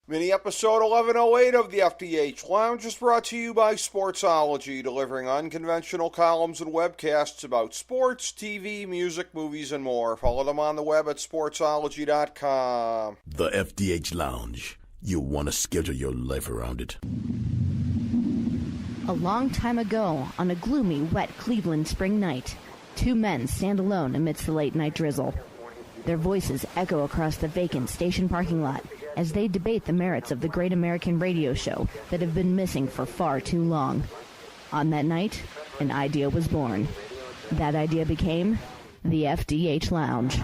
Mini episode 1108 of the FDH Lounge is brought to you by Sportsology, delivering unconventional columns and webcasts about sports, TV, music, movies, and more. Follow them on the web at sportsology.com. The FDH Lounge. You'll want to schedule your life around it. A long time ago, on a gloomy, wet Cleveland spring night, two men stand alone amidst the late-night drizzle. Their voices echo across the vacant station parking lot as they debate the merits of the great American radio show that have been missing for far too long. On that night, an idea was born. That idea became the FDH Lounge.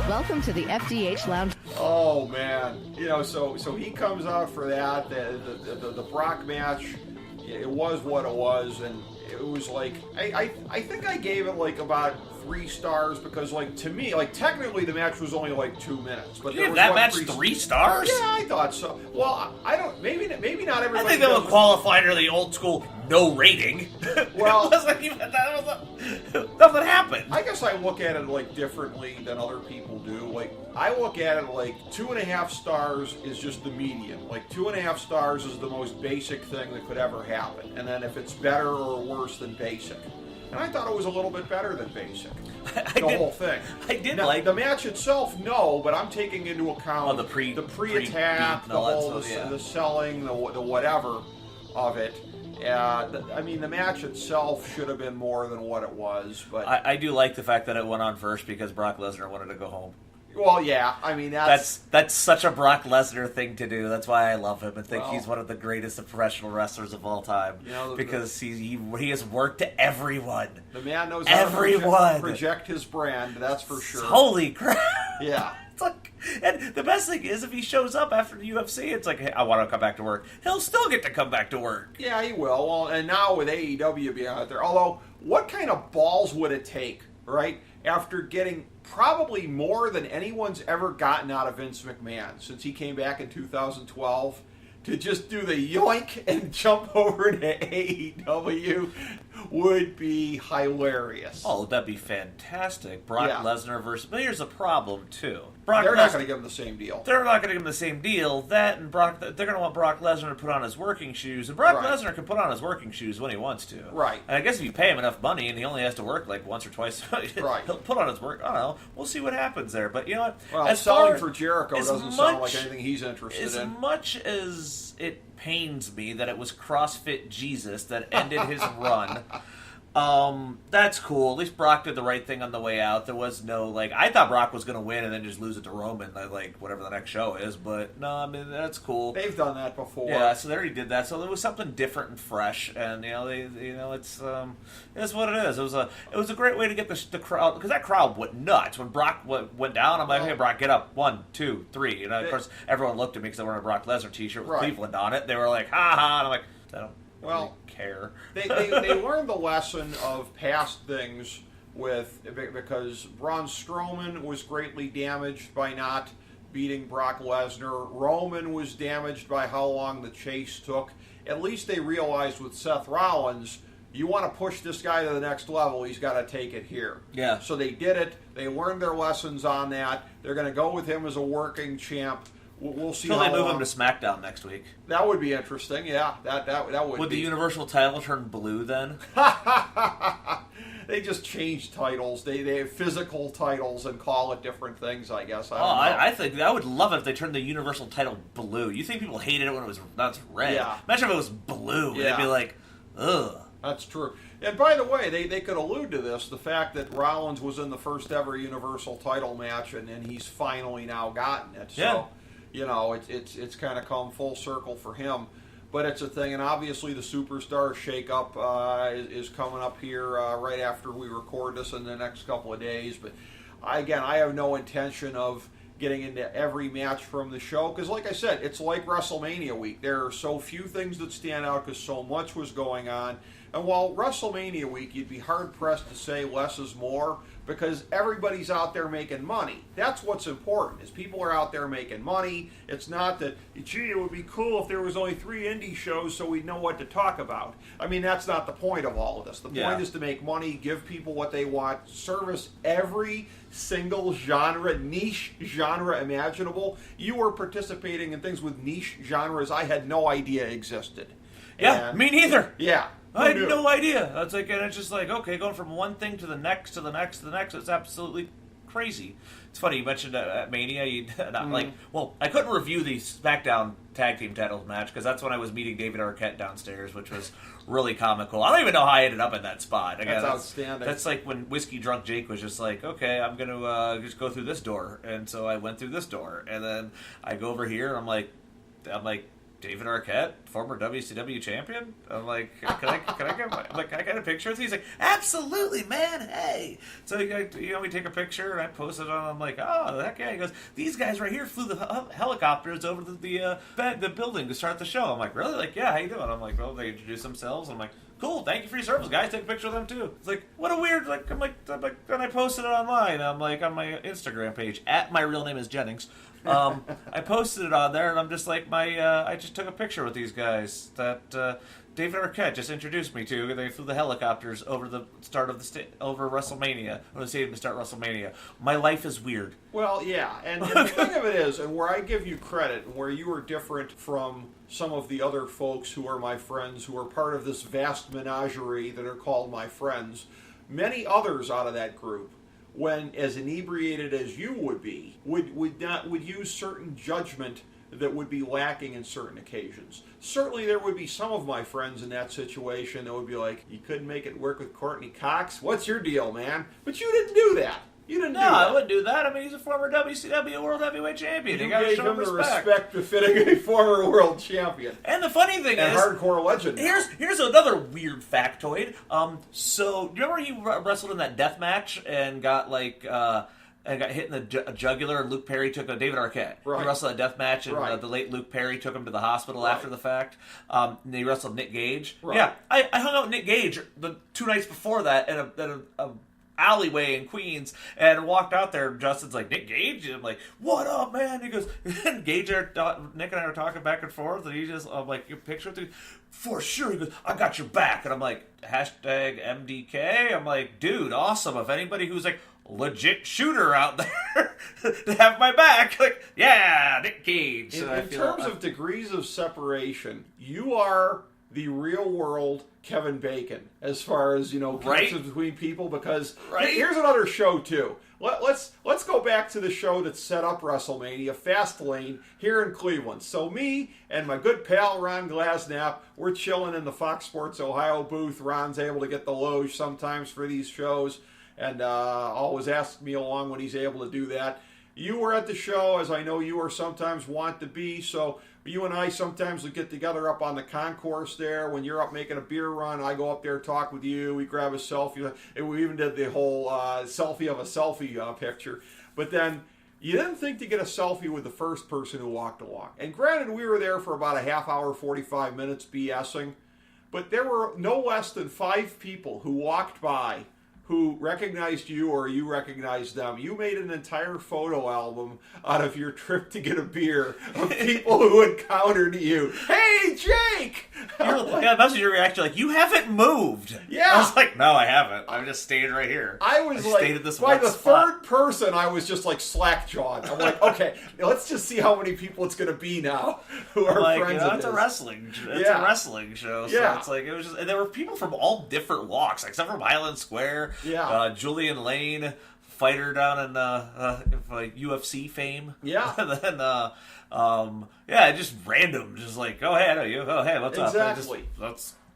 Welcome to the FDH Lounge. Oh, man. So he comes out for that. The Brock match, it was what it was, and it was like, I think I gave it like about 3 stars because, like, to me, like, technically the match was only like 2 minutes. But you gave that match 3 stars? Yeah, I thought so. Well, I don't. Maybe not everybody. I think that would qualify under the old school no rating. Well, nothing happened. I guess I look at it like differently than other people do. Like, I look at it like 2.5 stars is just the median. Like 2.5 stars is the most basic thing that could ever happen. And then if it's better or worse than basic. And I thought it was a little bit better than basic. Whole thing. I did now, like the match itself. No, but I'm taking into account the pre-attack, the selling, the whatever of it. I mean, the match itself should have been more than what it was. But I do like the fact that it went on first because Brock Lesnar wanted to go home. Well, yeah, I mean that's such a Brock Lesnar thing to do. That's why I love him and think he's one of the greatest professional wrestlers of all time. Because he has worked to everyone. The man knows how to project his brand. That's for sure. Holy crap! Yeah. It's like, and the best thing is if he shows up after the UFC, it's like, hey, I want to come back to work. He'll still get to come back to work. Yeah, he will. Well, and now with AEW being out there, although what kind of balls would it take, right? After getting probably more than anyone's ever gotten out of Vince McMahon since he came back in 2012, to just do the yoink and jump over to AEW would be hilarious. Oh, that'd be fantastic. Brock Lesnar versus... But here's the problem, too. They're not going to give him the same deal. They're not going to give him the same deal. That and Brock... They're going to want Brock Lesnar to put on his working shoes. And Brock Lesnar can put on his working shoes when he wants to. Right. And I guess if you pay him enough money and he only has to work like once or twice, he'll put on his work. I don't know. We'll see what happens there. But you know what? Well, selling for Jericho doesn't sound like anything he's interested in. As much as it pains me that it was CrossFit Jesus that ended his run... that's cool. At least Brock did the right thing on the way out. There was no, I thought Brock was going to win and then just lose it to Roman, whatever the next show is, but no, I mean, that's cool. They've done that before. Yeah, so they already did that, so it was something different and fresh, and, it's what it is. It was a great way to get the crowd, because that crowd went nuts. When Brock went down, I'm like, hey, Brock, get up. 1, 2, 3. Of course, everyone looked at me because I wore a Brock Lesnar t-shirt with Cleveland on it. They were like, ha ha, and I'm like, I don't really care. they learned the lesson of past things because Braun Strowman was greatly damaged by not beating Brock Lesnar. Roman was damaged by how long the chase took. At least they realized with Seth Rollins, you want to push this guy to the next level, he's got to take it here. Yeah. So they did it. They learned their lessons on that. They're going to go with him as a working champ. We'll see. Until they move him to SmackDown next week. That would be interesting. Yeah, that would. Would the Universal title turn blue then? They just change titles. They have physical titles and call it different things. I guess. I think I would love it if they turned the Universal title blue. You think people hated it when it was not red? Yeah. Imagine if it was blue. Yeah. They'd be like, ugh. That's true. And by the way, they could allude to this, the fact that Rollins was in the first ever Universal title match, and then he's finally now gotten it. So, it's kind of come full circle for him. But it's a thing, and obviously the Superstar shakeup is coming up here right after we record this in the next couple of days. But I have no intention of getting into every match from the show, because like I said, it's like WrestleMania week. There are so few things that stand out because so much was going on. And while WrestleMania week, you'd be hard-pressed to say less is more, because everybody's out there making money. That's what's important, is people are out there making money. It's not that, gee, it would be cool if there was only 3 indie shows so we'd know what to talk about. I mean, that's not the point of all of this. The point is to make money, give people what they want, service every single genre, niche genre imaginable. You were participating in things with niche genres I had no idea existed. Yeah, me neither. Yeah. I had no idea. That's like, and it's just like, okay, going from one thing to the next, to the next, to the next. It's absolutely crazy. It's funny, you mentioned at Mania, I couldn't review the SmackDown Tag Team Titles match, because that's when I was meeting David Arquette downstairs, which was really comical. I don't even know how I ended up in that spot. Again, that's outstanding. That's like when Whiskey Drunk Jake was just like, okay, I'm going to just go through this door. And so I went through this door. And then I go over here, and I'm like, David Arquette, former WCW champion. I'm like, can I get a picture with you? He's like, absolutely, man. Hey. So we take a picture, and I post it on. I'm like, oh, heck yeah. He goes, these guys right here flew the helicopters over the building to start the show. I'm like, really? Like, yeah. How you doing? I'm like, well, they introduce themselves. I'm like, cool. Thank you for your service, guys. Take a picture of them too. It's like, what a weird. I'm like, and I posted it online. I'm like, on my Instagram page at my real name is Jennings. I posted it on there, and I'm just like, I just took a picture with these guys that David Arquette just introduced me to. They flew the helicopters over the start of over WrestleMania, or the stadium to start WrestleMania. My life is weird. Well, yeah, and the thing of it is, and where I give you credit, and where you are different from some of the other folks who are my friends, who are part of this vast menagerie that are called my friends, many others out of that group, when as inebriated as you would be, would use certain judgment that would be lacking in certain occasions. Certainly there would be some of my friends in that situation that would be like, you couldn't make it work with Courtney Cox? What's your deal, man? But you didn't do that. You didn't do that. I wouldn't do that. I mean, he's a former WCW World Heavyweight Champion. You gotta show him the respect befitting a former world champion. And the funny thing is, hardcore legend. Here's another weird factoid. So, do you remember he wrestled in that death match and got like and got hit in the jugular, and Luke Perry took David Arquette. Right. He wrestled a death match, and the late Luke Perry took him to the hospital after the fact. And he wrestled Nick Gage. Right. Yeah, I hung out with Nick Gage the 2 nights before that at a alleyway in Queens, and walked out there. Justin's like, Nick Gage? And I'm like, what up, man? He goes, and Gage, Nick and I were talking back and forth, and I'm like, your picture with you? For sure. He goes, I got your back. And I'm like, hashtag MDK? I'm like, dude, awesome. If anybody who's like legit shooter out there to have my back, like, yeah, Nick Gage. In terms of degrees of separation, you are the real world Kevin Bacon as far as, connections between people, because here's another show too. Let's go back to the show that set up WrestleMania, Fastlane, here in Cleveland. So me and my good pal Ron Glasnap, we're chilling in the Fox Sports Ohio booth. Ron's able to get the loge sometimes for these shows, and always asks me along when he's able to do that. You were at the show, as I know you are sometimes want to be, so you and I sometimes would get together up on the concourse there. When you're up making a beer run, I go up there, talk with you, we grab a selfie, and we even did the whole selfie of a selfie picture. But then you didn't think to get a selfie with the first person who walked along. And granted, we were there for about a half hour, 45 minutes BSing, but there were no less than 5 people who walked by who recognized you or you recognized them. You made an entire photo album out of your trip to get a beer of people who encountered you. Hey, Jake! That's your reaction, like, you haven't moved. Yeah. I was like, no, I haven't. I'm just staying right here. I stayed at this by the third person, I was just like slack-jawed. I'm like, okay, let's just see how many people it's going to be now who are friends of it's a wrestling show. So it's like, it was just, and there were people from all different walks, like some from Highland Square. Yeah. Julian Lane, fighter down in UFC fame. Yeah. And then, just random, just like, oh, hey, I know you. Oh, hey, what's up? Exactly.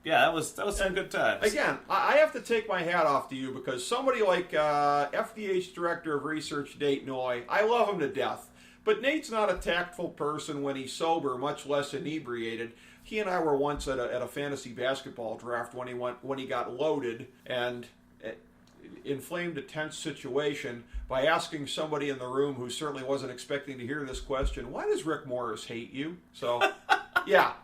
That was some good times. Again, I have to take my hat off to you, because somebody like FDH Director of Research Nate Noy, I love him to death. But Nate's not a tactful person when he's sober, much less inebriated. He and I were once at a fantasy basketball draft when he got loaded and inflamed a tense situation by asking somebody in the room who certainly wasn't expecting to hear this question, why does Rick Morris hate you? So, yeah.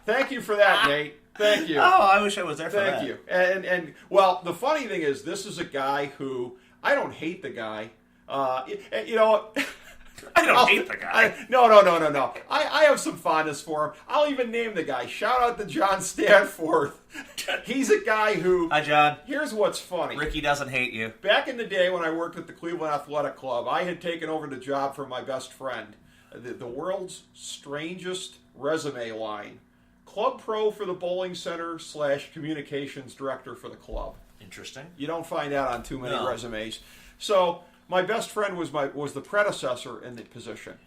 Thank you for that, Nate. Thank you. Oh, I wish I was there for that. Thank you. And well, the funny thing is, this is a guy who I don't hate the guy. You know. I don't hate the guy. No. I have some fondness for him. I'll even name the guy. Shout out to John Stanforth. He's a guy who... Hi, John. Here's what's funny. Ricky doesn't hate you. Back in the day when I worked at the Cleveland Athletic Club, I had taken over the job from my best friend. The world's strangest resume line. Club pro for the bowling center / communications director for the club. Interesting. You don't find that on too many resumes. So... my best friend was the predecessor in the position.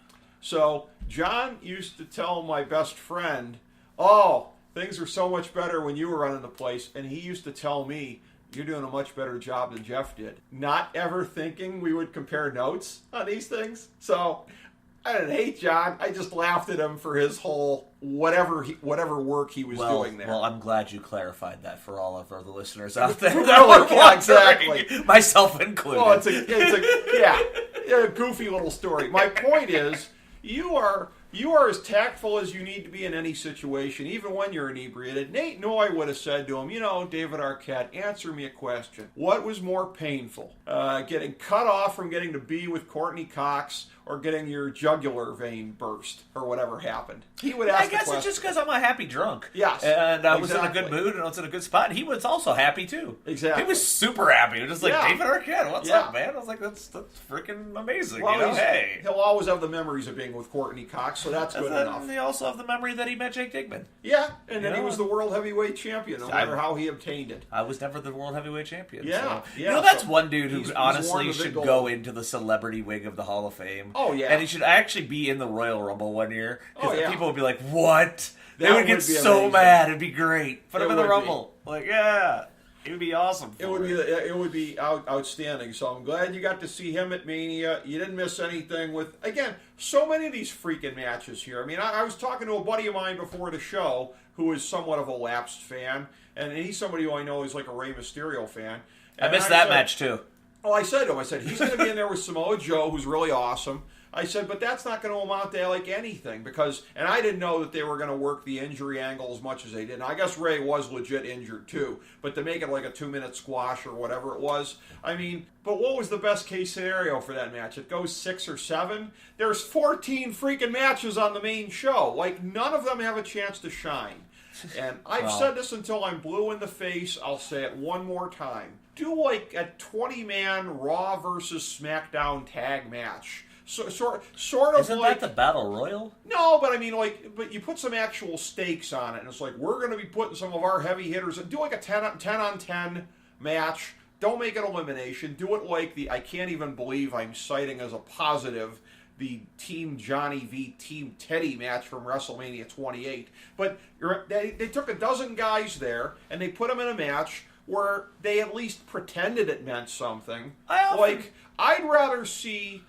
So John used to tell my best friend, "Oh, things are so much better when you were running the place," and he used to tell me, "You're doing a much better job than Jeff did." Not ever thinking we would compare notes on these things. So I didn't hate John. I just laughed at him for his whole whatever work he was doing there. Well, I'm glad you clarified that for all of the listeners out there. Yeah, exactly. Myself included. Well, it's a goofy little story. My point is, you are as tactful as you need to be in any situation, even when you're inebriated. Nate Noy would have said to him, David Arquette, answer me a question. What was more painful, getting cut off from getting to be with Courtney Cox, or getting your jugular vein burst, or whatever happened? He would ask. I guess it's just because I'm a happy drunk. Yes, and I was in a good mood and I was in a good spot. And he was also happy too. Exactly, he was super happy. He was just like, David Arquette, what's up, man? I was like, that's freaking amazing. Well, hey, he'll always have the memories of being with Courtney Cox, so that's good enough. They also have the memory that he met Jake Digman. Yeah, and then he was the world heavyweight champion, no matter how he obtained it. I was never the world heavyweight champion. Yeah, so. That's one dude who honestly should go into the celebrity wing of the Hall of Fame. Oh, yeah. And he should actually be in the Royal Rumble one year. Because people would be like, what? They That would get would be so amazing. mad. It'd be great. Put him It in the would Rumble. Like, yeah. It would be awesome. It would be outstanding. So I'm glad you got to see him at Mania. You didn't miss anything with, again, so many of these freaking matches here. I mean, I was talking to a buddy of mine before the show who is somewhat of a lapsed fan, and he's somebody who I know is like a Rey Mysterio fan. And I missed that match too. Oh, I said to him, he's going to be in there with Samoa Joe, who's really awesome. I said, but that's not going to amount to like anything because, and I didn't know that they were going to work the injury angle as much as they did. And I guess Ray was legit injured too, but to make it like a 2-minute squash or whatever it was, I mean, but what was the best case scenario for that match? It goes 6 or 7. There's 14 freaking matches on the main show. Like none of them have a chance to shine. And I've said this until I'm blue in the face. I'll say it one more time. Do like a 20-man Raw versus SmackDown tag match. Sort of Isn't like that the Battle Royal? No, but I mean, but you put some actual stakes on it, and it's like we're going to be putting some of our heavy hitters. Do like a 10 on 10 match. Don't make it elimination. Do it like I can't even believe I'm citing as a positive the Team Johnny v Team Teddy match from WrestleMania 28. But they took a dozen guys there and they put them in a match where they at least pretended it meant something. I'd rather see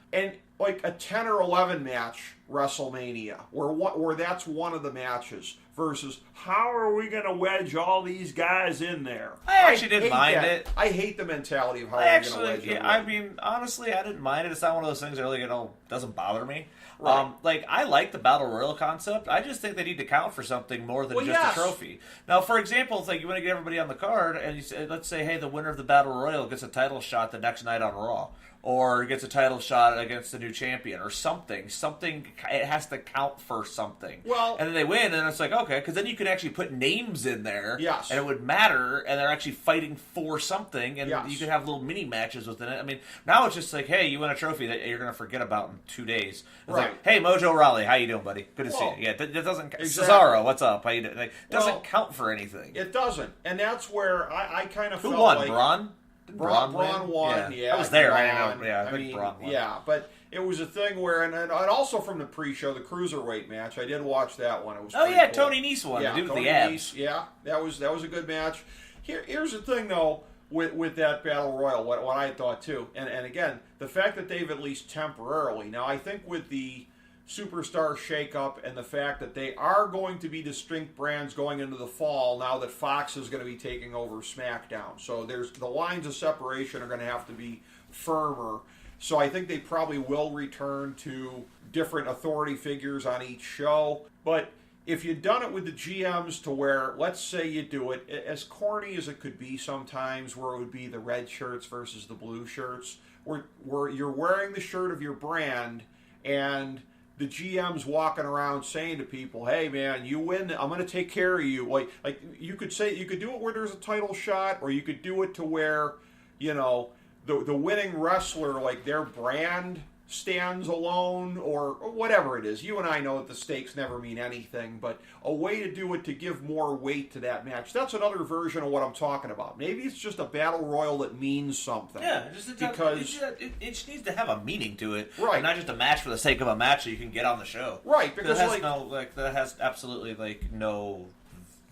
like a 10 or 11 match WrestleMania, where that's one of the matches, versus how are we going to wedge all these guys in there? I actually didn't mind it. I hate the mentality of how they're going to wedge them in. I mean, honestly, I didn't mind it. It's not one of those things that really, doesn't bother me. Right. I like the Battle Royal concept. I just think they need to count for something more than just a trophy. Now, for example, it's like you want to get everybody on the card, and let's say, hey, the winner of the Battle Royal gets a title shot the next night on Raw. Or gets a title shot against the new champion, or something. It has to count for something. Well, and then they win, and it's like, okay, because then you can actually put names in there, yes, and it would matter, and they're actually fighting for something, and yes, you can have little mini matches within it. I mean, now it's just like, hey, you win a trophy that you're going to forget about in 2 days. It's right. like, hey, Mojo Rawley, how you doing, buddy? Good to see you. Yeah, that doesn't. Exactly. Cesaro, what's up? How you doing? Doesn't count for anything. It doesn't, and that's where I kind of who felt won, like Braun? Braun won, yeah. I was there. Braun, I think Braun won. Yeah, but it was a thing where, and also from the pre-show, the cruiserweight match, I did watch that one. It was cool. Tony Nese won. Yeah, the dude with Tony the abs. Nese, yeah, that was a good match. Here's the thing though, with that Battle Royal, what I thought too, and again, the fact that they've at least temporarily. Now I think with the superstar shakeup and the fact that they are going to be distinct brands going into the fall now that Fox is going to be taking over SmackDown. So there's the lines of separation are going to have to be firmer. So I think they probably will return to different authority figures on each show. But if you'd done it with the GMs to where, let's say you do it, as corny as it could be sometimes, where it would be the red shirts versus the blue shirts, where you're wearing the shirt of your brand, and the GM's walking around saying to people, hey man, you win, I'm going to take care of you. Like you could do it where there's a title shot, or you could do it to where, you know, the winning wrestler, like their brand stands alone, or whatever it is. You and I know that the stakes never mean anything, but a way to do it to give more weight to that match. That's another version of what I'm talking about. Maybe it's just a battle royal that means something. Yeah, because it just needs to have a meaning to it, right? And not just a match for the sake of a match so you can get on the show, right? Because that has absolutely no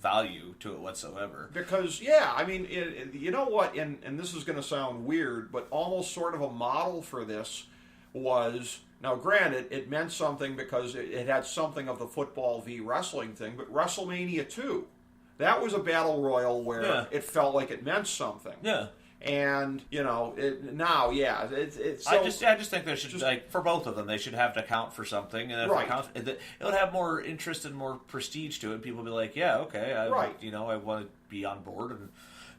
value to it whatsoever. Because, yeah, I mean, you know what, and this is going to sound weird, but almost sort of a model for this was, now granted, it meant something because it had something of the football v wrestling thing, but WrestleMania 2, that was a battle royal where it felt like it meant something. Yeah. And, you know, it's so, I just think there should, like, for both of them, they should have to count for something, and if it would have more interest and more prestige to it. People would be like, yeah, okay, I want to be on board, and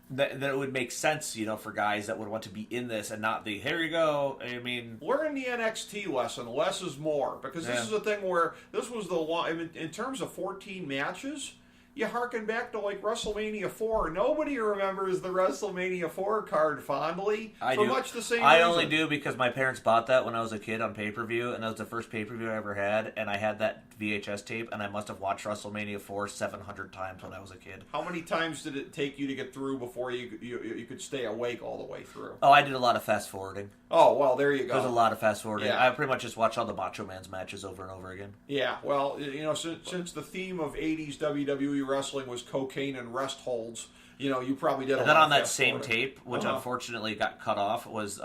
then it would make sense, you know, for guys that would want to be in this and not the, here you go. I mean, learn the NXT lesson. Less is more. Because this is a thing where this was the long, I mean, in terms of 14 matches, you harken back to like WrestleMania 4. Nobody remembers the WrestleMania 4 card fondly much the same reason. I only do because my parents bought that when I was a kid on pay-per-view, and that was the first pay-per-view I ever had, and I had that VHS tape, and I must have watched WrestleMania 4 700 times when I was a kid. How many times did it take you to get through before you could stay awake all the way through? Oh, I did a lot of fast-forwarding. Oh, well, there you go. There's a lot of fast-forwarding. Yeah. I pretty much just watched all the Macho Man's matches over and over again. Yeah, well, you know, since the theme of 80s WWE wrestling was cocaine and rest holds, you know, you probably did a lot. And then on that same tape, which unfortunately got cut off, was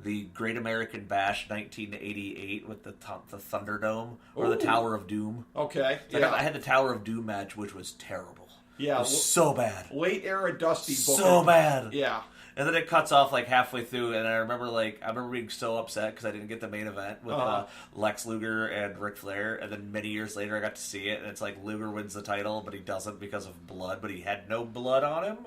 the Great American Bash 1988 with the Thunderdome, or the Tower of Doom. Okay, I had the Tower of Doom match, which was terrible. Yeah, it was so bad. Late era Dusty booking. So bad. Yeah. And then it cuts off like halfway through, and I remember being so upset because I didn't get the main event with Lex Luger and Ric Flair, and then many years later I got to see it, and it's like Luger wins the title, but he doesn't because of blood, but he had no blood on him.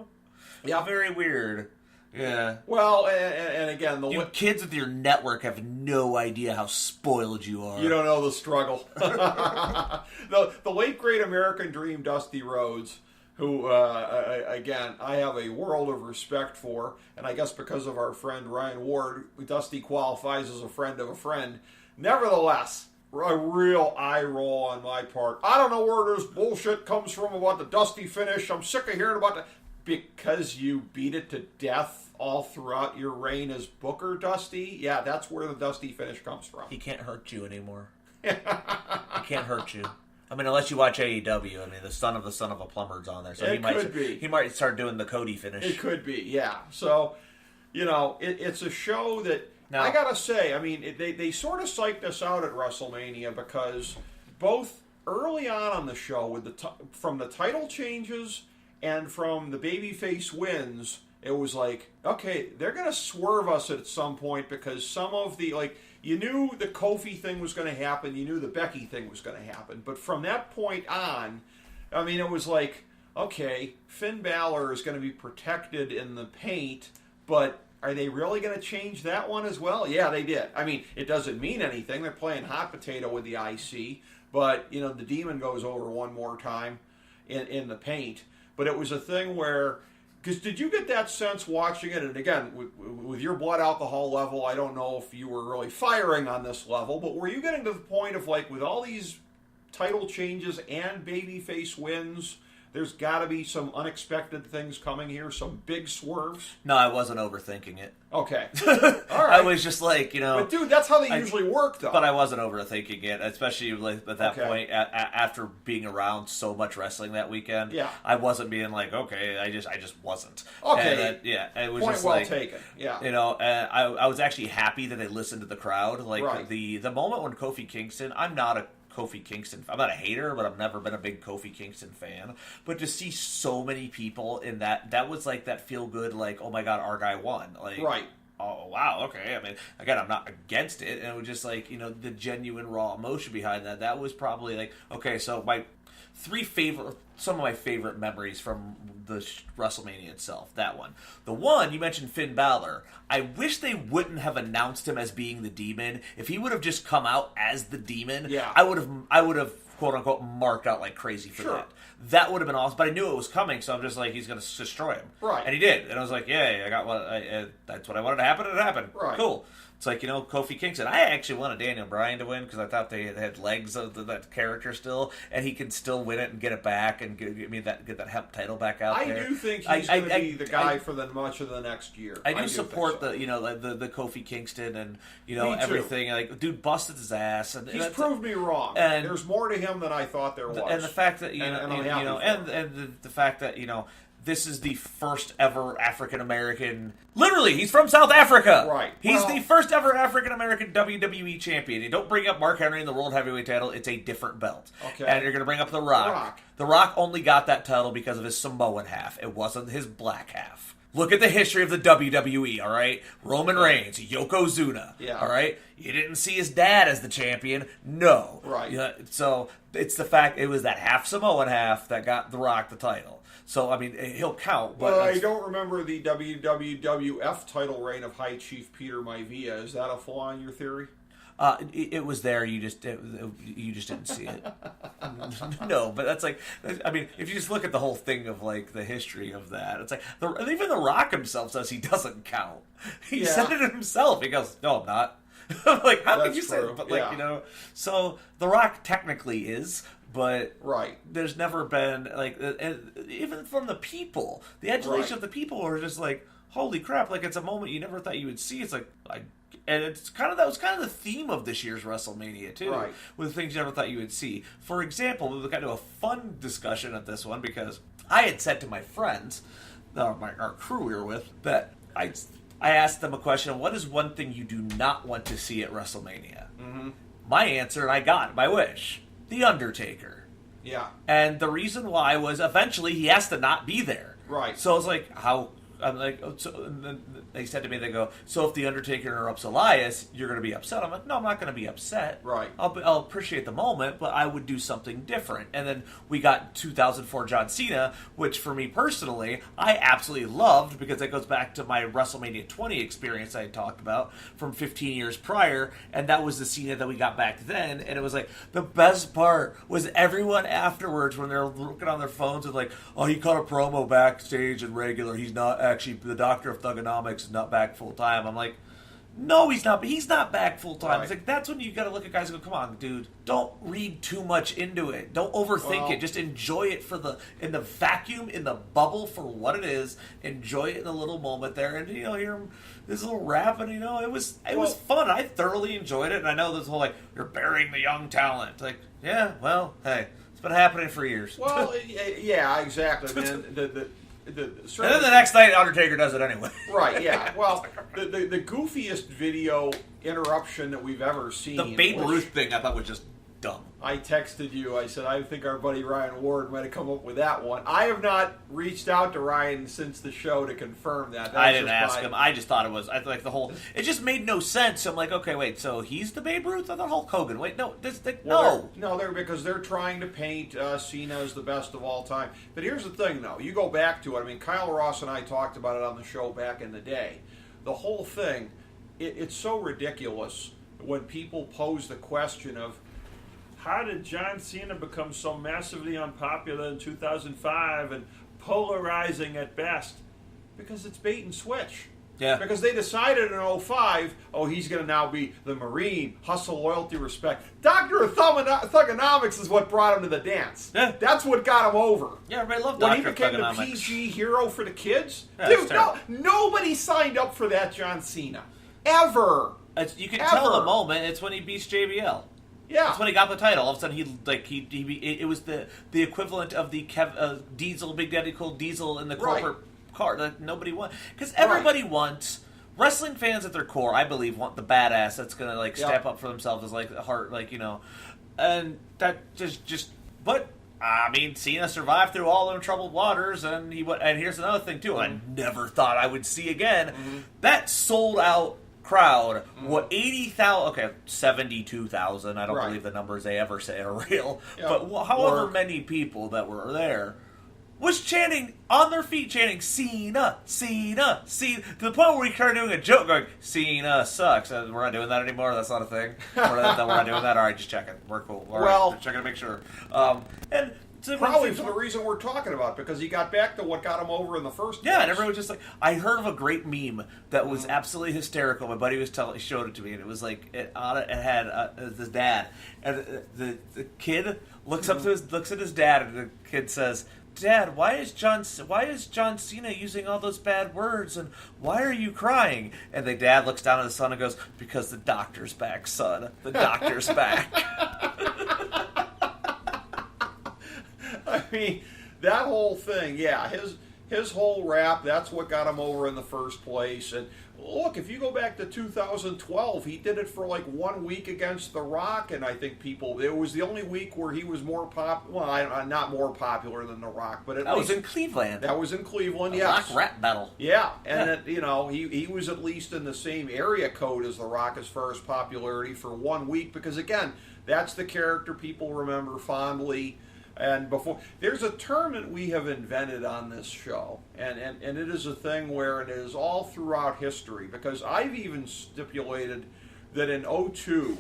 Yeah, very weird. Yeah. Well, and again, you kids with your network have no idea how spoiled you are. You don't know the struggle. The late great American Dream, Dusty Rhodes, who, again, I have a world of respect for, and I guess because of our friend Ryan Ward, Dusty qualifies as a friend of a friend. Nevertheless, a real eye roll on my part. I don't know where this bullshit comes from about the Dusty finish. I'm sick of hearing about because you beat it to death all throughout your reign as Booker, Dusty. Yeah, that's where the Dusty finish comes from. He can't hurt you anymore. He can't hurt you. I mean, unless you watch AEW, I mean, the son of a plumber's on there, so he might start doing the Cody finish. It could be, yeah. So, you know, it's a show that I gotta say, I mean, they sort of psyched us out at WrestleMania because both early on the show, with from the title changes and from the babyface wins, it was like, okay, they're gonna swerve us at some point because some of the you knew the Kofi thing was going to happen. You knew the Becky thing was going to happen. But from that point on, I mean, it was like, okay, Finn Balor is going to be protected in the paint, but are they really going to change that one as well? Yeah, they did. I mean, it doesn't mean anything. They're playing hot potato with the IC, but, you know, the Demon goes over one more time in the paint. But it was a thing where... Because did you get that sense watching it? And again, with your blood alcohol level, I don't know if you were really firing on this level, but were you getting to the point of, like, with all these title changes and babyface wins, there's got to be some unexpected things coming here, some big swerves? No, I wasn't overthinking it. Okay. All right. I was just like, you know... But, dude, that's how they usually work, though. But I wasn't overthinking it, especially like at that point, after being around so much wrestling that weekend. Yeah. I wasn't being like, okay, I just wasn't. Okay. It was point just well like... taken. Yeah. You know, I was actually happy that they listened to the crowd. Like, the moment when Kofi Kingston... I'm not a Kofi Kingston. I'm not a hater, but I've never been a big Kofi Kingston fan. But to see so many people in that was like that feel good, like, oh my god, our guy won. Like, oh wow, okay. I mean, again, I'm not against it, and it was just like, you know, the genuine raw emotion behind that. That was probably like, okay, so my some of my favorite memories from the WrestleMania itself. That one. The one, you mentioned Finn Balor. I wish they wouldn't have announced him as being the Demon. If he would have just come out as the Demon, I would have quote unquote marked out like crazy for that. That would have been awesome, but I knew it was coming, so I'm just like, he's going to destroy him. Right. And he did. And I was like, yeah, I got what that's what I wanted to happen, and it happened. Right. Cool. It's like, Kofi Kingston. I actually wanted Daniel Bryan to win because I thought they had legs of that character still, and he can still win it and get it back and get that hemp title back out there. I do think he's going to be the guy for much of the next year. I do support the Kofi Kingston and everything. Like, dude busted his ass, and he's proved me wrong. And there's more to him than I thought there was. And the fact that the fact that this is the first ever African American. Literally, he's from South Africa. Right. He's the first ever African American WWE champion. You don't bring up Mark Henry in the World Heavyweight title. It's a different belt. Okay. And you're going to bring up The Rock. The Rock only got that title because of his Samoan half. It wasn't his black half. Look at the history of the WWE, all right? Roman Reigns, Yokozuna, all right? You didn't see his dad as the champion. No. Right. So it's the fact it was that half Samoan half that got The Rock the title. So, I mean, he'll count. But I don't remember the WWF title reign of High Chief Peter Maivia. Is that a flaw in your theory? It was there. You just didn't see it. No, but that's like, I mean, if you just look at the whole thing of like the history of that, it's like even The Rock himself says he doesn't count. He said it himself. He goes, "No, I'm not." I'm like, how could you say it? But like, so The Rock technically is. But there's never been like, even from the people, the adulation of the people are just like, holy crap! Like, it's a moment you never thought you would see. It's like, and it's kind of that was kind of the theme of this year's WrestleMania too, with things you never thought you would see. For example, we got to a fun discussion at this one because I had said to my friends, our crew we were with, that I asked them a question: what is one thing you do not want to see at WrestleMania? Mm-hmm. My answer, and I got my wish. The Undertaker. Yeah. And the reason why was eventually he has to not be there. Right. So I was like, how? I'm like, so, and then they said to me, they go, so if The Undertaker interrupts Elias, you're going to be upset. I'm like, no, I'm not going to be upset. Right. I'll appreciate the moment, but I would do something different. And then we got 2004 John Cena, which for me personally, I absolutely loved because it goes back to my WrestleMania 20 experience I had talked about from 15 years prior. And that was the Cena that we got back then. And it was like, the best part was everyone afterwards when they're looking on their phones and like, oh, he cut a promo backstage and regular. He's not actually, the doctor of thugonomics is not back full time. I'm like, no, he's not. But he's not back full time. Right. It's like, that's when you got to look at guys and go, come on, dude, don't read too much into it. Don't overthink it. Just enjoy it in the vacuum, in the bubble for what it is. Enjoy it in the little moment there, and hear him this little rap, and it was fun. I thoroughly enjoyed it, and I know this whole like you're burying the young talent. Like, yeah, well, hey, it's been happening for years. Well, yeah, exactly, man. And then the next night, Undertaker does it anyway. Right, yeah. Well, the goofiest video interruption that we've ever seen. The Babe Ruth thing I thought was just dumb. I texted you. I said, I think our buddy Ryan Ward might have come up with that one. I have not reached out to Ryan since the show to confirm that. I didn't ask him. I just thought it was, like the whole, it just made no sense. I'm like, okay, wait, so he's the Babe Ruth? I thought Hulk Hogan. Wait, no, because they're trying to paint Cena as the best of all time. But here's the thing, though. You go back to it. I mean, Kyle Ross and I talked about it on the show back in the day. The whole thing, it's so ridiculous when people pose the question of, how did John Cena become so massively unpopular in 2005 and polarizing at best? Because it's bait and switch. Yeah. Because they decided in 05, he's going to now be the Marine, hustle, loyalty, respect. Doctor of Thugonomics is what brought him to the dance. Yeah. That's what got him over. Yeah, everybody loved When Doctor he became the PG hero for the kids. Yeah, dude, nobody signed up for that John Cena. Ever. You can tell the moment. It's when he beats JBL. Yeah, that's when he got the title. All of a sudden, it was the equivalent of the Diesel, Big Daddy Cool Diesel in the corporate car that nobody wants, because everybody wants wrestling fans at their core. I believe want the badass that's gonna step up for themselves as the heart, and that just. But I mean, Cena survived through all them troubled waters, and here's another thing too. I never thought I would see again. Mm-hmm. That sold out crowd, what 80,000? Okay, 72,000. I don't Right. believe the numbers they ever say are real, Yeah, but however or- many people that were there was chanting on their feet, chanting Cena, Cena, Cena, to the point where we started doing a joke, going Cena sucks. We're not doing that anymore. That's not a thing. We're not doing that. All right, just checking. We're cool. All Well- right, just checking to make sure. And so Probably for the reason we're talking about, because he got back to what got him over in the first place. yeah, and everyone was just like, I heard of a great meme that was absolutely hysterical. My buddy showed it to me, and it was like it had his dad, and the kid looks at his dad, and the kid says, "Dad, why is John Cena using all those bad words, and why are you crying?" And the dad looks down at his son and goes, "Because the doctor's back, son. The doctor's back." I mean, that whole thing, yeah, his whole rap, that's what got him over in the first place. And look, if you go back to 2012, he did it for like 1 week against The Rock, and I think it was the only week where he was not more popular than The Rock, but That was in Cleveland. That was in Cleveland, A yes. Rock rap battle. Yeah, and he was at least in the same area code as The Rock as far as popularity for 1 week, because again, that's the character people remember fondly. And before, there's a term that we have invented on this show, and it is a thing where it is all throughout history, because I've even stipulated that in '02,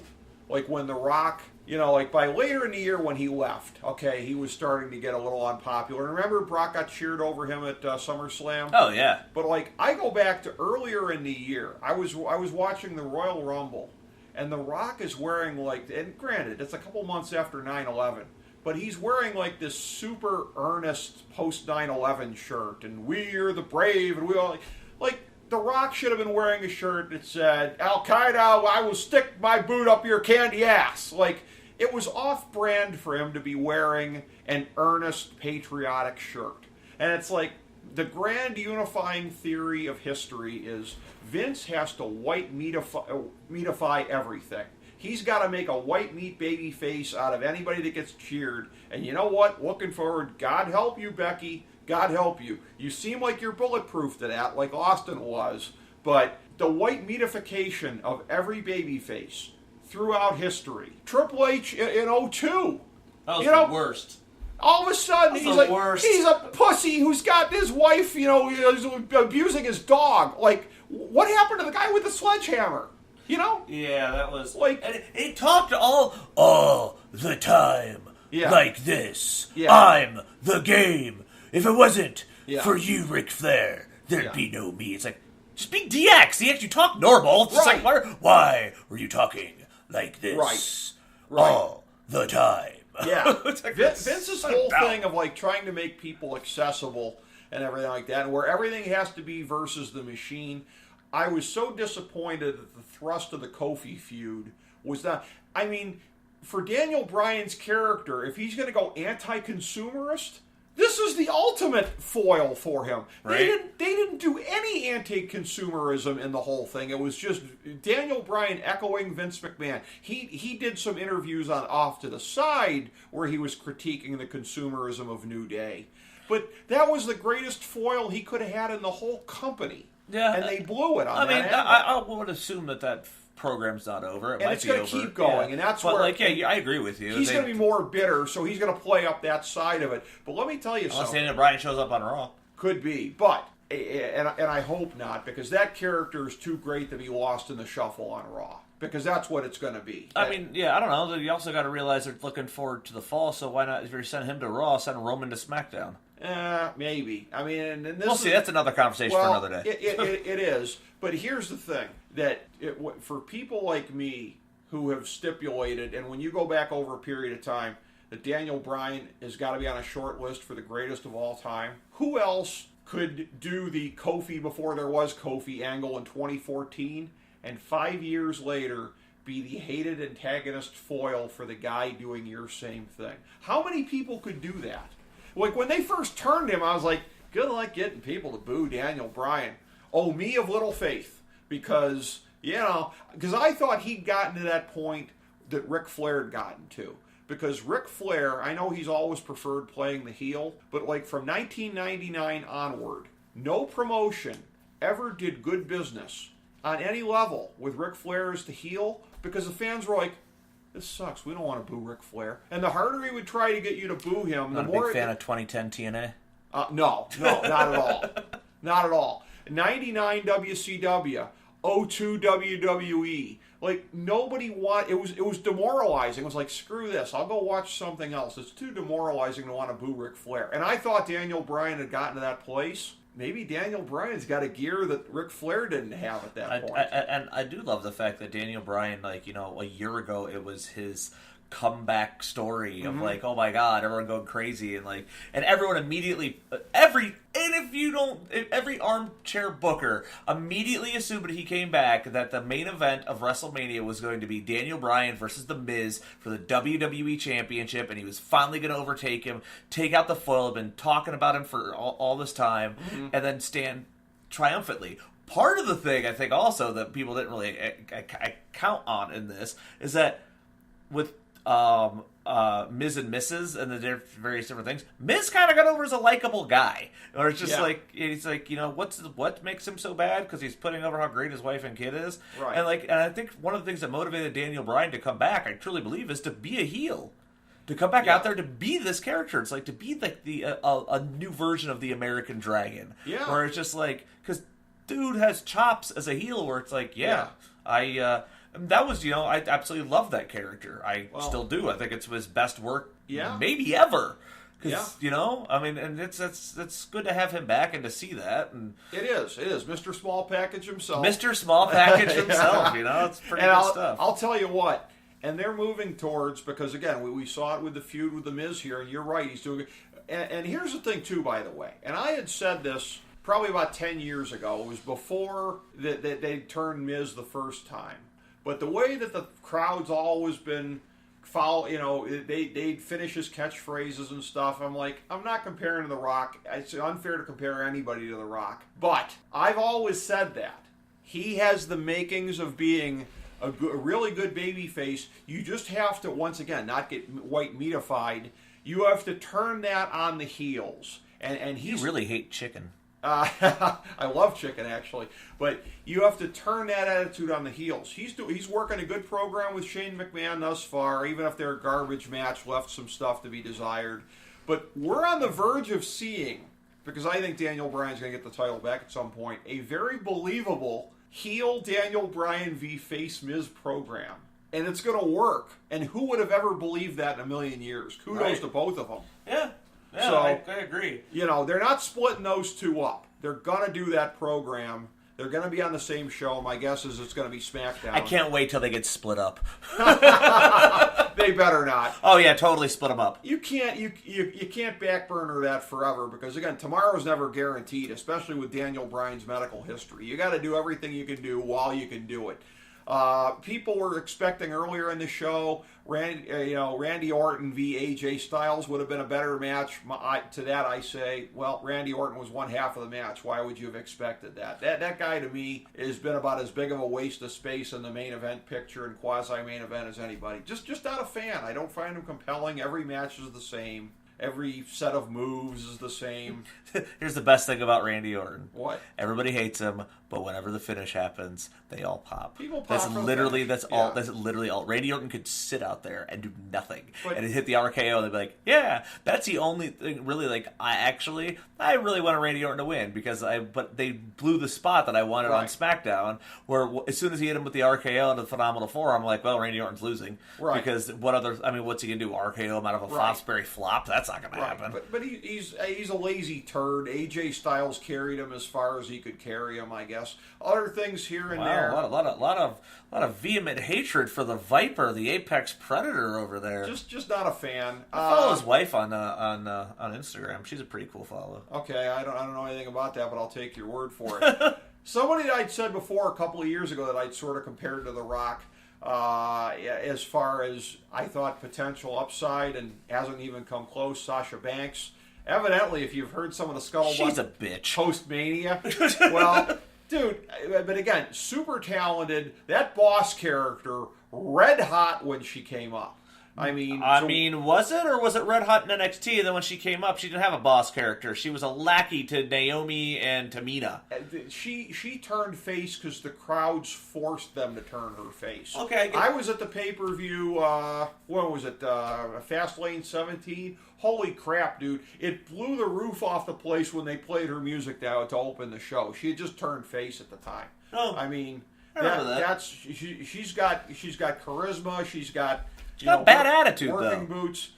like when The Rock, like by later in the year when he left, okay, he was starting to get a little unpopular. Remember Brock got cheered over him at SummerSlam? Oh yeah. But like, I go back to earlier in the year, I was watching the Royal Rumble, and The Rock is wearing and granted, it's a couple months after 9/11, but he's wearing like this super earnest post 9/11 shirt, and we are the brave, and we all like The Rock should have been wearing a shirt that said, "Al Qaeda, I will stick my boot up your candy ass." Like, it was off-brand for him to be wearing an earnest patriotic shirt. And it's like, the grand unifying theory of history is Vince has to white meatify everything. He's got to make a white meat baby face out of anybody that gets cheered. And you know what? Looking forward, God help you, Becky. God help you. You seem like you're bulletproof to that, like Austin was. But the white meatification of every baby face throughout history. Triple H in '02. That was the worst. All of a sudden, That's he's the like, worst. he's a pussy who's got his wife, he's abusing his dog. Like, what happened to the guy with the sledgehammer? Yeah, that was like, and it talked all the time like this. Yeah. I'm the game. If it wasn't Yeah. for you, Ric Flair, there'd be no me. It's like, just be DX. DX, you talk normal. It's just Right. like, why were you talking like this Right. all the time? Yeah. It's like, Vince's whole about- thing of like trying to make people accessible and everything like that, and where everything has to be versus the machine. I was so disappointed that the thrust of the Kofi feud was that. I mean, for Daniel Bryan's character, if he's going to go anti-consumerist, this is the ultimate foil for him. Right. They didn't do any anti-consumerism in the whole thing. It was just Daniel Bryan echoing Vince McMahon. He did some interviews on off to the side where he was critiquing the consumerism of New Day. But that was the greatest foil he could have had in the whole company. Yeah. And they blew it on I mean, that. I would assume that program's not over. It And might it's be gonna over. keep going, and that's but where- I agree with you. He's going to be more bitter, so he's going to play up that side of it. But let me tell you Unless something. Daniel Bryan shows up on Raw. Could be, but and I hope not, because that character is too great to be lost in the shuffle on Raw. Because that's what it's going to be. I mean, yeah, I don't know. You also got to realize they're looking forward to the fall, so why not, if you're sending him to Raw, send Roman to SmackDown? Maybe. I mean, and this We'll see. That's another conversation for another day. It is. But here's the thing, that for people like me who have stipulated, and when you go back over a period of time, that Daniel Bryan has got to be on a short list for the greatest of all time, who else could do the Kofi before there was Kofi angle in 2014, and 5 years later be the hated antagonist foil for the guy doing your same thing? How many people could do that? Like, when they first turned him, I was like, good luck getting people to boo Daniel Bryan. Oh, me of little faith. Because, because I thought he'd gotten to that point that Ric Flair had gotten to. Because Ric Flair, I know he's always preferred playing the heel, but like from 1999 onward, no promotion ever did good business on any level with Ric Flair as the heel because the fans were like, this sucks. We don't want to boo Ric Flair. And the harder he would try to get you to boo him, the Not more... a big fan of 2010 TNA? No, not at all. Not at all. 99 WCW, 02 WWE. Like, nobody it was demoralizing. It was like, screw this. I'll go watch something else. It's too demoralizing to want to boo Ric Flair. And I thought Daniel Bryan had gotten to that place. Maybe Daniel Bryan's got a gear that Ric Flair didn't have at that point. And I do love the fact that Daniel Bryan, like, you know, a year ago it was his comeback story of like, oh my god, everyone going crazy, and like, and everyone immediately, every armchair booker immediately assumed when he came back that the main event of WrestleMania was going to be Daniel Bryan versus The Miz for the WWE Championship, and he was finally going to overtake him, take out the foil, been talking about him for all this time, and then stand triumphantly. Part of the thing I think also that people didn't really count on in this is that with Miz and Mrs. and the various different things, Miz kind of got over as a likable guy, or it's just like, he's like, you know, what makes him so bad because he's putting over how great his wife and kid is, right? And I think one of the things that motivated Daniel Bryan to come back, I truly believe, is to be a heel, to come back out there to be this character. It's like to be like a new version of the American Dragon, where it's just like, because dude has chops as a heel, where it's like, that was, you know, I absolutely love that character. I still do. I think it's his best work, maybe ever. Because, you know, I mean, and it's good to have him back and to see that. And It is. Mr. Small Package himself. Mr. Small Package himself, you know, it's pretty good stuff. I'll tell you what, and they're moving towards, because again, we saw it with the feud with The Miz here, and you're right, he's doing it. And here's the thing, too, by the way, and I had said this probably about 10 years ago. It was before that they turned Miz the first time. But the way that the crowd's always been you know, they'd finish his catchphrases and stuff. I'm like, I'm not comparing to The Rock. It's unfair to compare anybody to The Rock. But I've always said that. He has the makings of being a really good babyface. You just have to, once again, not get white meatified. You have to turn that on the heels. And You really hate chicken. I love chicken, actually, but you have to turn that attitude on the heels. He's working a good program with Shane McMahon thus far, even if their garbage match left some stuff to be desired. But we're on the verge of seeing, because I think Daniel Bryan's going to get the title back at some point, a very believable heel Daniel Bryan v. Face Miz program. And it's going to work. And who would have ever believed that in a million years? Kudos to both of them. Yeah. Yeah, So, I agree. You know, they're not splitting those two up. They're going to do that program. They're going to be on the same show. My guess is it's going to be SmackDown. I can't wait till they get split up. They better not. Oh, yeah, totally split them up. You can't backburner that forever because, again, tomorrow's never guaranteed, especially with Daniel Bryan's medical history. You got to do everything you can do while you can do it. People were expecting earlier in the show, Randy Orton v. AJ Styles would have been a better match. To that I say, well, Randy Orton was one half of the match. Why would you have expected that? That guy to me has been about as big of a waste of space in the main event picture and quasi-main event as anybody. Just not a fan. I don't find him compelling. Every match is the same. Every set of moves is the same. Here's the best thing about Randy Orton. What? Everybody hates him, but whenever the finish happens, they all pop. People pop. That's for the literally finish. That's literally all. Randy Orton could sit out there and do nothing, and he'd hit the RKO. They'd be like, "Yeah, that's the only thing." Really, like I really wanted Randy Orton to win but they blew the spot that I wanted on SmackDown. Where as soon as he hit him with the RKO and the Phenomenal Four, I'm like, "Well, Randy Orton's losing." Right. Because what's he gonna do? RKO him out of a Fosbury flop? That's not gonna happen. But he's a lazy turd. AJ Styles carried him as far as he could carry him, I guess. Other things here and there. A lot of vehement hatred for the Viper, the apex predator over there. Just not a fan. I follow his wife on Instagram. She's a pretty cool follow. Okay, I don't know anything about that, but I'll take your word for it. Somebody that I'd said before a couple of years ago that I'd sort of compared to The Rock, as far as I thought potential upside and hasn't even come close, Sasha Banks. Evidently, if you've heard some of the scuttlebutt, she's a bitch. Post-Mania. Well, dude, but again, super talented. That boss character, red hot when she came up. I mean, was it, or was it red hot in NXT? And then when she came up, she didn't have a boss character. She was a lackey to Naomi and Tamina. She turned face because the crowds forced them to turn her face. Okay, I was at the pay-per-view. What was it? Fastlane 17. Holy crap, dude! It blew the roof off the place when they played her music to open the show. She had just turned face at the time. Oh, I mean, I remember that. She's got charisma. She's got bad attitude, working though. Boots.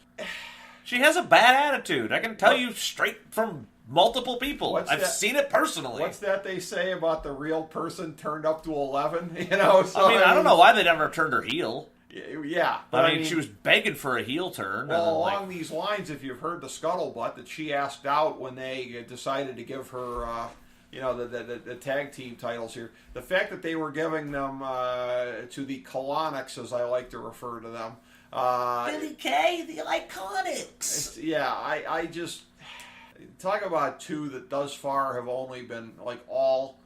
She has a bad attitude. I can tell you straight from multiple people. I've seen it personally. What's that they say about the real person turned up to 11? You know. So, I don't know why they never turned her heel. Yeah. But I mean, she was begging for a heel turn. Well, along these lines, if you've heard the scuttlebutt that she asked out when they decided to give her, the tag team titles here, the fact that they were giving them to the Colonics, as I like to refer to them. Billy Kay, the Iconics. I just talk about two that thus far have only been all.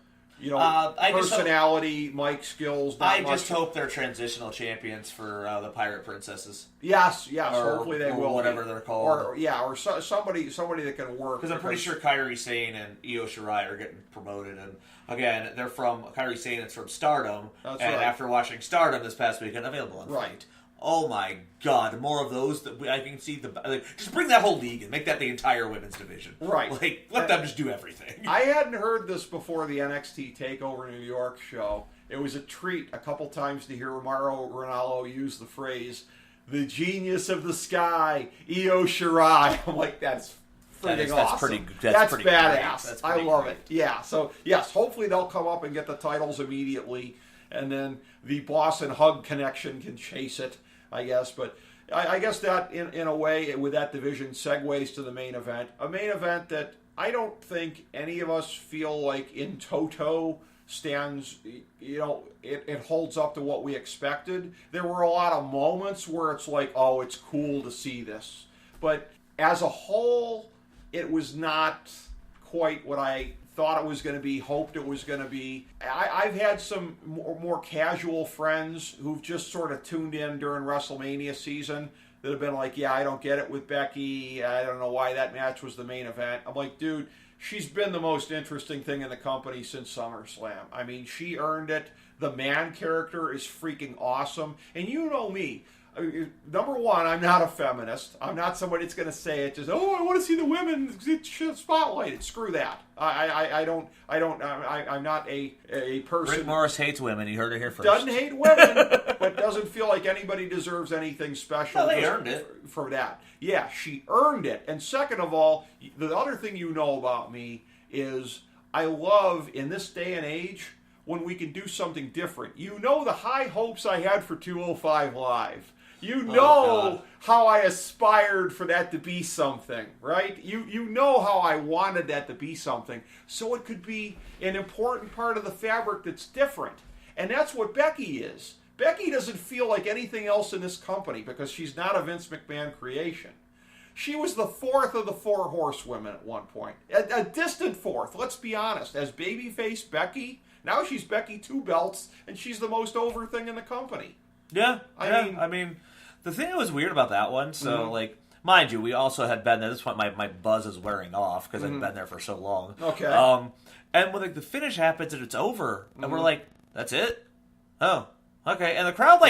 Personality, mic skills. I just hope they're transitional champions for the Pirate Princesses. Yes. Hopefully they will. Whatever they're called. Or somebody that can work. Because I'm pretty sure Kairi Sane and Io Shirai are getting promoted, and again, they're from Kairi Sane. It's from Stardom, That's and right. After watching Stardom this past weekend, available on Fight. Oh my God! More of those that I can see. Just bring that whole league and make that the entire women's division. Right. Let them just do everything. I hadn't heard this before the NXT Takeover New York show. It was a treat a couple times to hear Mauro Ranallo use the phrase, "the genius of the sky, Io Shirai." I'm like, that's freaking awesome. That's pretty badass. Great. I love it. Yeah. So yes, hopefully they'll come up and get the titles immediately, and then the Boss and Hug connection can chase it, I guess. But I guess that, in a way, with that division, segues to the main event. A main event that I don't think any of us feel like in toto stands, it holds up to what we expected. There were a lot of moments where it's like, oh, it's cool to see this. But as a whole, it was not quite what I thought it was going to be, hoped it was going to be. I've had some more casual friends who've just sort of tuned in during WrestleMania season that have been like, yeah, I don't get it with Becky. I don't know why that match was the main event. I'm like, dude, she's been the most interesting thing in the company since SummerSlam. I mean, she earned it. The man character is freaking awesome. And you know me. Number one, I'm not a feminist. I'm not somebody that's going to say it just, oh, I want to see the women spotlighted. Screw that. I'm not a person. Rick Morris hates women. You heard it here first. Doesn't hate women, but doesn't feel like anybody deserves anything special. Well, they earned it. For that. Yeah, she earned it. And second of all, the other thing you know about me is I love, in this day and age, when we can do something different. You know the high hopes I had for 205 Live. You know how I aspired for that to be something, right? You know how I wanted that to be something. So it could be an important part of the fabric that's different. And that's what Becky is. Becky doesn't feel like anything else in this company because she's not a Vince McMahon creation. She was the fourth of the four horsewomen at one point. A distant fourth, let's be honest. As babyface Becky, now she's Becky Two Belts, and she's the most over thing in the company. Yeah, I mean, the thing that was weird about that one, mind you, we also had been there. At this point, my buzz is wearing off because I've been there for so long. Okay. And when the finish happens and it's over, and we're like, that's it? Oh, okay. And the crowd,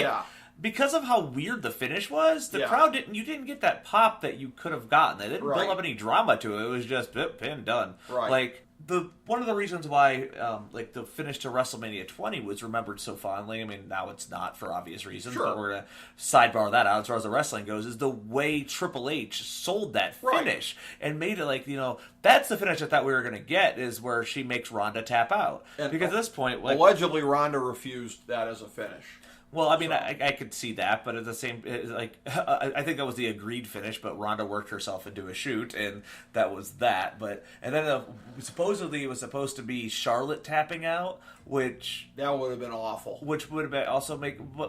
because of how weird the finish was, the crowd didn't get that pop that you could have gotten. They didn't build up any drama to it. It was just, pin, done. Right. One of the reasons why the finish to WrestleMania 20 was remembered so fondly, I mean, now it's not for obvious reasons, but we're going to sidebar that out as far as the wrestling goes, is the way Triple H sold that finish and made it that's the finish I thought we were going to get, is where she makes Ronda tap out. And because at this point... allegedly, Ronda refused that as a finish. Well, I mean, I could see that, but at the same, I think that was the agreed finish, but Ronda worked herself into a shoot, and that was that. And then supposedly it was supposed to be Charlotte tapping out, which... That would have been awful. Which would have been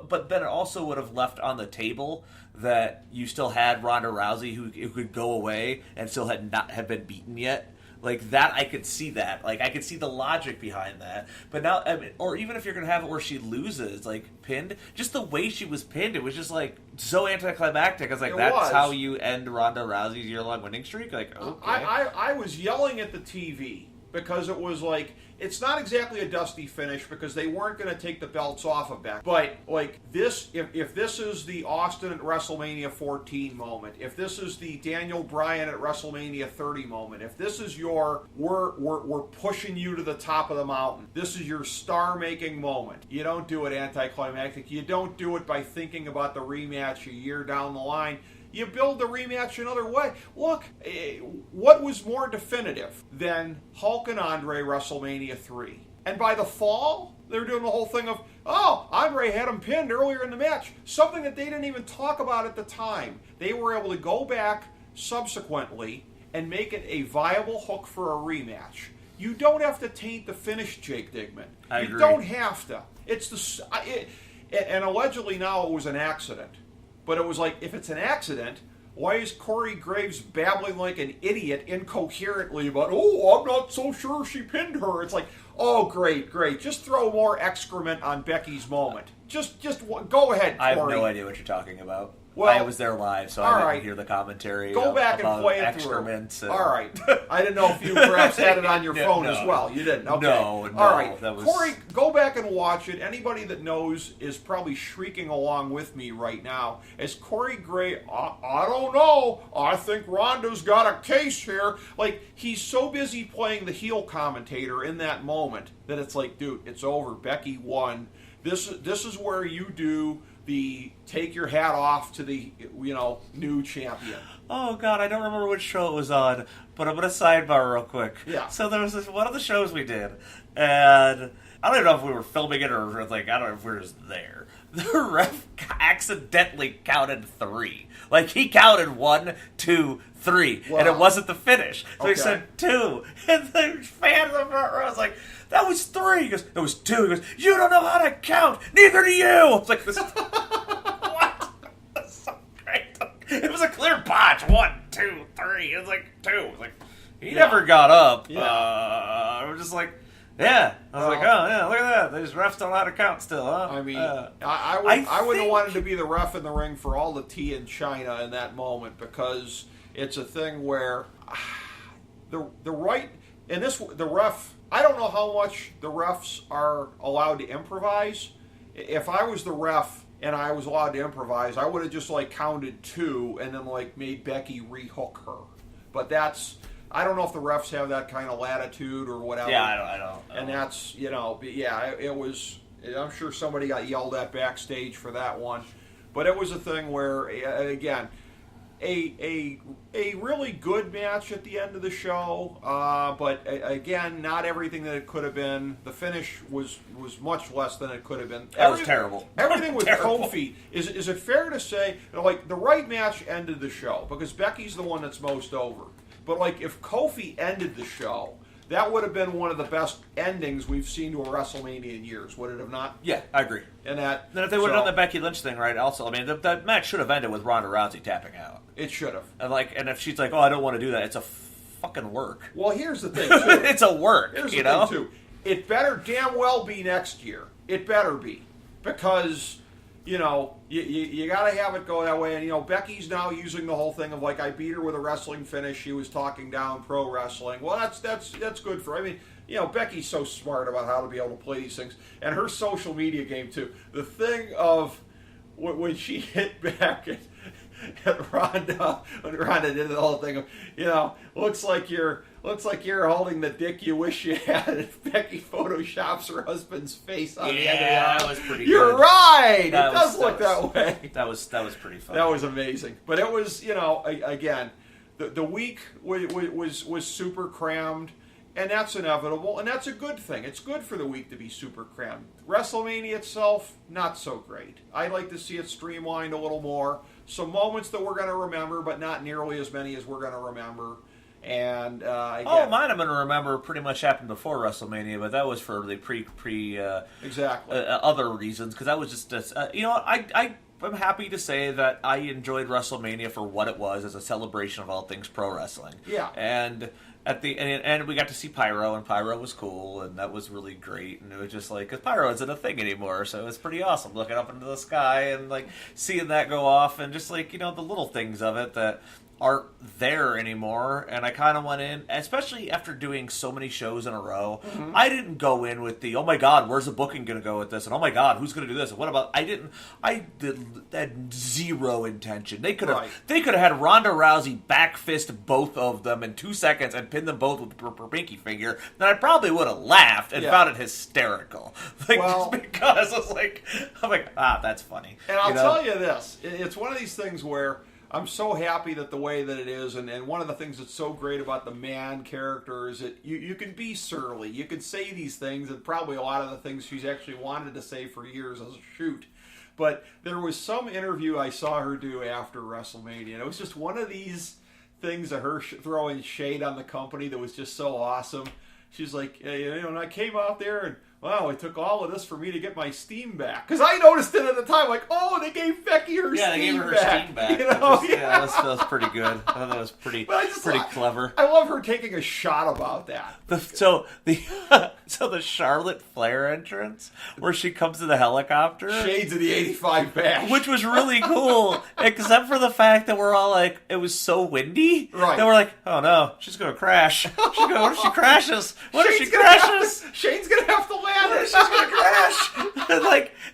but then it also would have left on the table that you still had Ronda Rousey who could go away and still had not have been beaten yet. Like that, I could see that. Like I could see the logic behind that. But now, I mean, or even if you're gonna have it where she loses, like pinned, just the way she was pinned, it was just like so anticlimactic. I was like, that's how you end Ronda Rousey's year-long winning streak. Like, okay. I was yelling at the TV because it was like, it's not exactly a dusty finish because they weren't going to take the belts off of Becky. But like this, if this is the Austin at WrestleMania 14 moment, if this is the Daniel Bryan at WrestleMania 30 moment, if this is your we're pushing you to the top of the mountain, this is your star-making moment. You don't do it anticlimactic. You don't do it by thinking about the rematch a year down the line. You build the rematch another way. Look, what was more definitive than Hulk and Andre WrestleMania 3? And by the fall, they were doing the whole thing of, oh, Andre had him pinned earlier in the match. Something that they didn't even talk about at the time. They were able to go back subsequently and make it a viable hook for a rematch. You don't have to taint the finish, Jake Digman. I agree. You don't have to. And allegedly now it was an accident. But it was like, if it's an accident, why is Corey Graves babbling like an idiot incoherently about, oh, I'm not so sure she pinned her? It's like, oh, great. Just throw more excrement on Becky's moment. Just go ahead, Corey. I have no idea what you're talking about. Well, I was there live, so I didn't hear the commentary. Go back and play it through. All right. I didn't know if you perhaps had it on your phone as well. You didn't? Okay. No. All right. Corey, go back and watch it. Anybody that knows is probably shrieking along with me right now. As Corey Gray, I don't know. I think Ronda's got a case here. Like, he's so busy playing the heel commentator in that moment that it's like, dude, it's over. Becky won. This is where you do the take your hat off to the new champion. Oh God, I don't remember which show it was on, but I'm gonna sidebar real quick. Yeah. So there was this one of the shows we did, and I don't even know if we were filming it or like I don't know if we were just there. The ref accidentally counted 3. Like he counted 1, 2, 3, wow. And it wasn't the finish. So okay. he said 2, and the fan in the front row was like, "That was 3." He goes, "It was 2." He goes, "You don't know how to count. Neither do you." It's like this. What? That's so great. It was a clear botch. 1, 2, 3. It was like 2. It was like he never got up. Yeah. I was just like, yeah. I was like, oh yeah, look at that. These refs don't know how to count still, huh? I mean, I would have wanted to be the ref in the ring for all the tea in China in that moment because it's a thing where the ref. I don't know how much the refs are allowed to improvise. If I was the ref and I was allowed to improvise, I would have just like counted 2 and then like made Becky rehook her. But I don't know if the refs have that kind of latitude or whatever. Yeah, I don't. And that's, it was, I'm sure somebody got yelled at backstage for that one. But it was a thing where, again, a really good match at the end of the show, but again, not everything that it could have been. The finish was much less than it could have been. That was terrible. Everything with Kofi, is it fair to say, like, the right match ended the show, because Becky's the one that's most over. But, like, if Kofi ended the show, that would have been one of the best endings we've seen to a WrestleMania in years, would it have not? Yeah, I agree. And that. Then if they would have done the Becky Lynch thing right, also, I mean, that match should have ended with Ronda Rousey tapping out. It should have. And if she's like, oh, I don't want to do that, it's a fucking work. Well, here's the thing, too. It's a work, Here's the thing, too. It better damn well be next year. It better be. Because, you got to have it go that way. And, Becky's now using the whole thing of, like, I beat her with a wrestling finish. She was talking down pro wrestling. Well, that's good for her. I mean, Becky's so smart about how to be able to play these things. And her social media game, too. The thing of when she hit back at Ronda, when Ronda did the whole thing of, looks like you're holding the dick you wish you had. And Becky photoshops her husband's face on the end of the arm. That was pretty You're good. Right. It does look that way. That was pretty fun. That was amazing. But it was, again, the week was super crammed. And that's inevitable, and that's a good thing. It's good for the week to be super crammed. WrestleMania itself, not so great. I'd like to see it streamlined a little more. Some moments that we're going to remember, but not nearly as many as we're going to remember. And mine I'm going to remember pretty much happened before WrestleMania, but that was for the exactly other reasons, because that was just I happy to say that I enjoyed WrestleMania for what it was, as a celebration of all things pro wrestling. Yeah. And and we got to see Pyro, and Pyro was cool, and that was really great. And it was just like, because Pyro isn't a thing anymore, so it's pretty awesome looking up into the sky and like seeing that go off, and just like, the little things of it that aren't there anymore. And I kind of went in, especially after doing so many shows in a row, I didn't go in with the, oh my god, where's the booking going to go with this, and oh my god, who's going to do this, and what about, I had zero intention. They could have had Ronda Rousey back fist both of them in 2 seconds and pinned them both with her pinky finger, then I probably would have laughed and found it hysterical. Just because I'm like, that's funny. And I'll tell you this, it's one of these things where I'm so happy that the way that it is, and one of the things that's so great about the man character is that you can be surly. You can say these things, and probably a lot of the things she's actually wanted to say for years as a shoot. But there was some interview I saw her do after WrestleMania, and it was just one of these things of her throwing shade on the company that was just so awesome. She's like, and I came out there and, wow, it took all of this for me to get my steam back. Because I noticed it at the time, like, oh, they gave Becky her steam back. Yeah, they gave her steam back. That was pretty good. I thought that was pretty clever. I love her taking a shot about that. So the Charlotte Flair entrance, where she comes to the helicopter. Shades of the 85 bash. Which was really cool, except for the fact that we're all like, it was so windy. Right. That we're like, oh no, she's going to crash. What if she crashes? What if she crashes? Shane's going to have to land. She's gonna crash.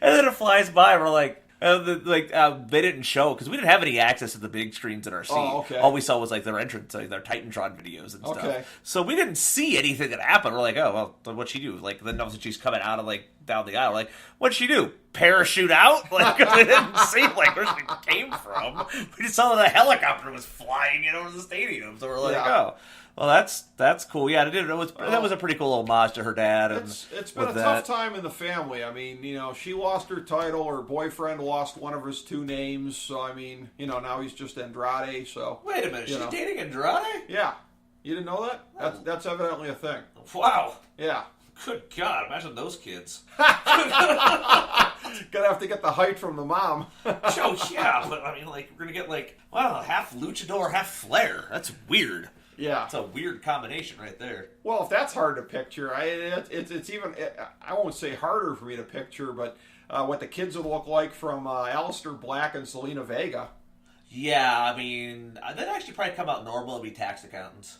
and then it flies by. And we're like, they didn't show, because we didn't have any access to the big screens in our seat. Oh, okay. All we saw was like their entrance, like their Titantron videos and stuff. So we didn't see anything that happened. We're like, oh well, what'd she do? Like, then obviously she's coming out of down the aisle. Like, what'd she do? Parachute out? Like, because we didn't see where she came from. We just saw that a helicopter was flying in over the stadium. So we're like, oh. Well, that's cool. Yeah, that was a pretty cool homage to her dad. And it's been a tough time in the family. I mean, she lost her title. Her boyfriend lost one of his two names. So, I mean, now he's just Andrade. So wait a minute, she's dating Andrade? Yeah, you didn't know that? That's evidently a thing. Wow. Yeah. Good God, imagine those kids. Gonna have to get the height from the mom. Oh yeah, but I mean, we're gonna get half luchador, half Flair. That's weird. Yeah, it's a weird combination right there. Well, if that's hard to picture, it's even, I won't say harder for me to picture, but what the kids would look like from Aleister Black and Selena Vega. Yeah, I mean, they'd actually probably come out normal and be tax accountants.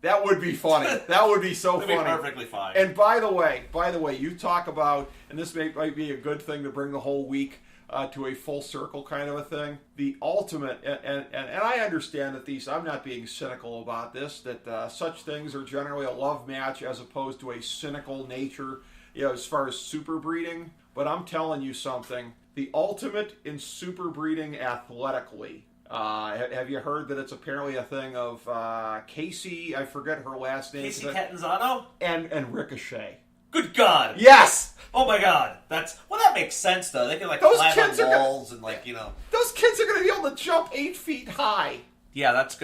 That would be funny. That would be so funny. Be perfectly fine. And by the way, you talk about, and this might be a good thing to bring the whole week to a full circle kind of a thing. The ultimate, and I understand that I'm not being cynical about this, that such things are generally a love match as opposed to a cynical nature, as far as super breeding. But I'm telling you something, the ultimate in super breeding athletically. Have you heard that it's apparently a thing of Casey, I forget her last name. Casey Catanzaro? And Ricochet. Good God! Yes! Oh my God! That makes sense though. They can climb on walls and Those kids are gonna be able to jump 8 feet high. Yeah, that's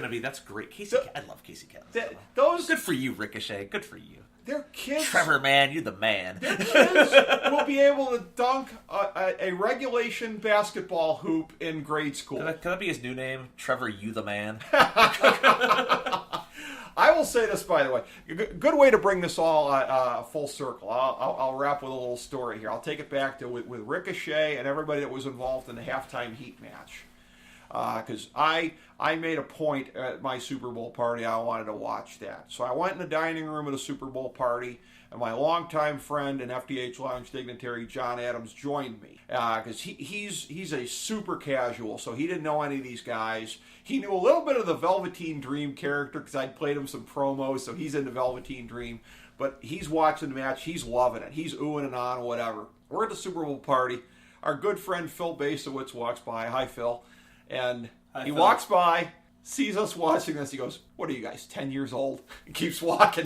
great. Casey, I love Casey Catanzaro. Good for you, Ricochet. Good for you. Their kids, Trevor, man, you're the man. Their kids will be able to dunk a regulation basketball hoop in grade school. Can that be his new name? Trevor, you the man. I will say this, by the way. Good way to bring this all full circle. I'll wrap with a little story here. I'll take it back to with Ricochet and everybody that was involved in the halftime heat match. Because I made a point at my Super Bowl party, I wanted to watch that. So I went in the dining room at a Super Bowl party, and my longtime friend and FDH Lounge Dignitary, John Adams, joined me. Because he's a super casual, so he didn't know any of these guys. He knew a little bit of the Velveteen Dream character, because I'd played him some promos, so he's into Velveteen Dream. But he's watching the match, he's loving it. He's oohing and on, whatever. We're at the Super Bowl party. Our good friend Phil Basowitz walks by. Hi, Phil. And he walks by, sees us watching this. He goes, "What are you guys, 10 years old?" And keeps walking.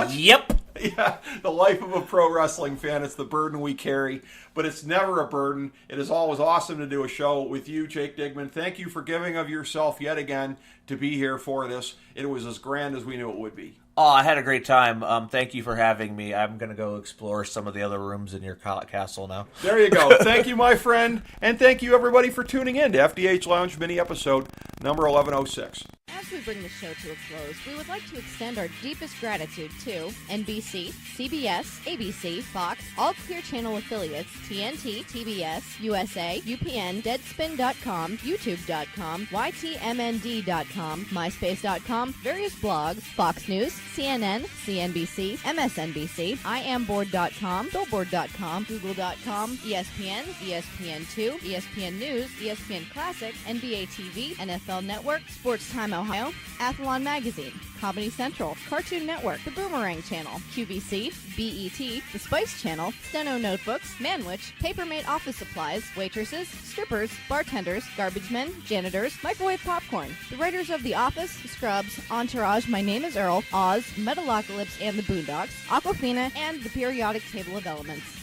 Yep. Yeah, the life of a pro wrestling fan. It's the burden we carry, but it's never a burden. It is always awesome to do a show with you, Jake Digman. Thank you for giving of yourself yet again to be here for this. It was as grand as we knew it would be. Oh, I had a great time. Thank you for having me. I'm going to go explore some of the other rooms in your castle now. There you go. Thank you, my friend. And thank you, everybody, for tuning in to FDH Lounge mini episode number 1106. As we bring the show to a close, we would like to extend our deepest gratitude to NBC, CBS, ABC, Fox, all Clear Channel affiliates, TNT, TBS, USA, UPN, Deadspin.com, YouTube.com, YTMND.com, MySpace.com, various blogs, Fox News, CNN, CNBC, MSNBC, IamBoard.com, Billboard.com, Google.com, ESPN, ESPN2, ESPN News, ESPN Classic, NBA TV, NFL Network, Sports Time Ohio, Athlon Magazine, Comedy Central, Cartoon Network, The Boomerang Channel, QVC, BET, The Spice Channel, Steno Notebooks, Manwich, Papermate Office Supplies, waitresses, strippers, bartenders, garbage men, janitors, microwave popcorn, the writers of The Office, Scrubs, Entourage, My Name is Earl, Oz, Metalocalypse and the Boondocks, Aquafina, and the Periodic Table of Elements.